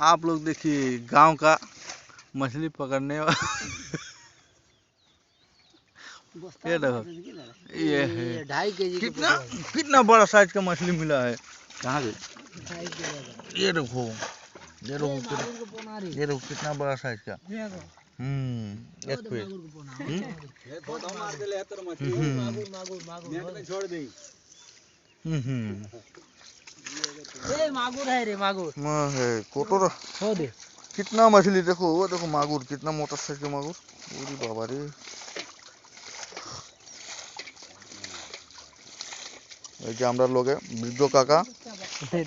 आप लोग देखिए गांव का मछली पकड़ने ये देखो, ये है 2.5 केजी कितना कितना बड़ा साइज का मछली मिला है। कहाँ गई? ये देखो, ये देखो ये देखो कितना बड़ा साइज का। एक पीस मागुर है रे, मागुर है कोटोरा। हो दे कितना मछली देखो, वो देखो मागुर, कितना मोटा साइज का मागुर। पूरी बाबा रे, এই যে আমরা লোকে বৃদ্ধ কাকা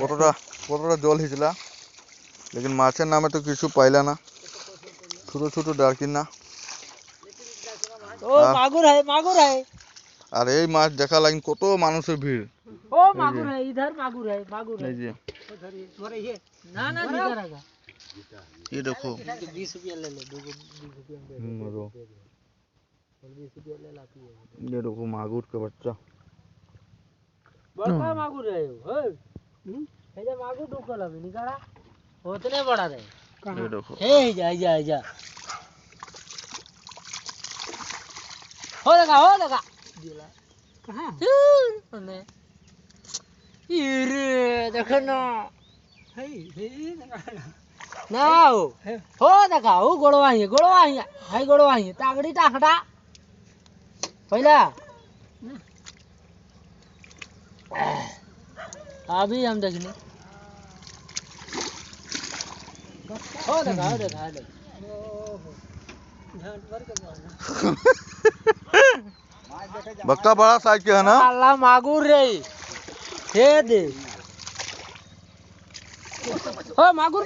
কতটা কতটা জল হিজলা, লেকিন মাছের নামে তো কিছু পাইলা না, ছোট ছোট ডারকিনা। ও মাগুর है, मागुर है। আর এই মাছ দেখা লাগিন কত মানুষের ভিড়। ओ मागुर है, इधर मागुर है, मागुर है। এই যে ना ना इधर आएगा। ये देखो 20 रुपया ले ले, 20 रुपया दे दे। 20 रुपया ले लाती है। ये देखो मागुर का बच्चा, बड़का मागुर है वो। हे जा मागुर ढुकल अभी निकाला, उतने बड़ा रे। ये देखो हे जा जा जा, हो लगा दिला कहां ने ये देखो ना, हे ना हो देखा हो गोड़वा है, हाय गोड़वा है तागड़ी टाकड़ा पहिला। अभी हम देखने हो देखा बक्का बड़ा साइज के है ना। अल्लाह मागुर रे, हे दे हो मागुर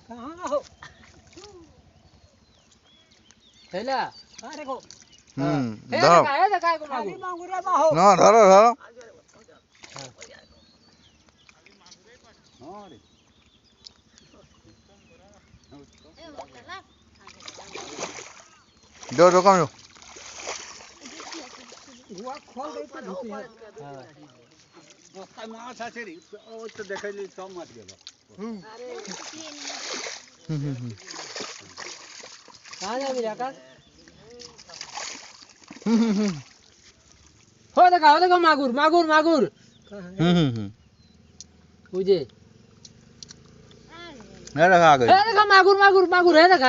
कहां हो पहिला। अरे को देखा को मागुर ना धरो धरो। जो जो कम गुआ खोल दे तो ढुकी है। हां बस्ता माछ আছে রে, ও তো দেখাইলি সব মাছ গেল। अरे कहां जा मेरा का हो देखा मागुर मुझे है देखा आ गई। है देखा मागुर है देखा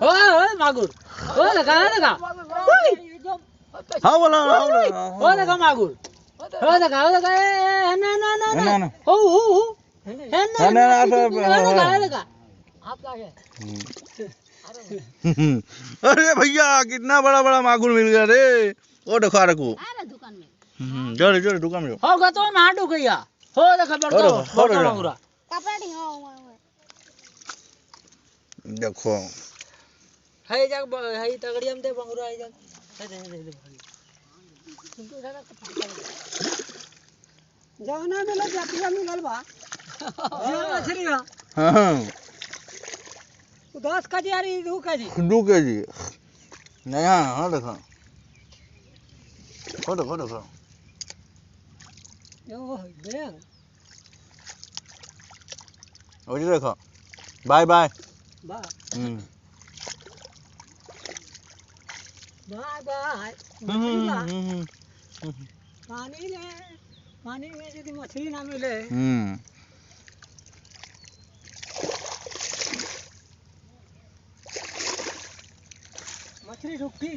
हो मागुर हो देखा हाँ बोला हो देखा मागुर हो देखा ना हो देखा आप क्या है। अरे भैया कितना बड़ा बड़ा मागुर मिल गया रे। वो देखो रखो दुकान में जोरे दुकान में होगा तो ना ढुकैया हो देखा बड़का मागुरा कपड़ा हो देखो है जग है तगड़ियम दे बंगुरा है जग दे तुमको दादा जाना मिला जातिया मिलल बा ये मछली बा। हां 10 केजी यार 2 केजी नहीं। हाँ देखो देखो यो दे और ये देखो बाय बाय बा पानी में यदि मछली ना मिले मछली ढुकती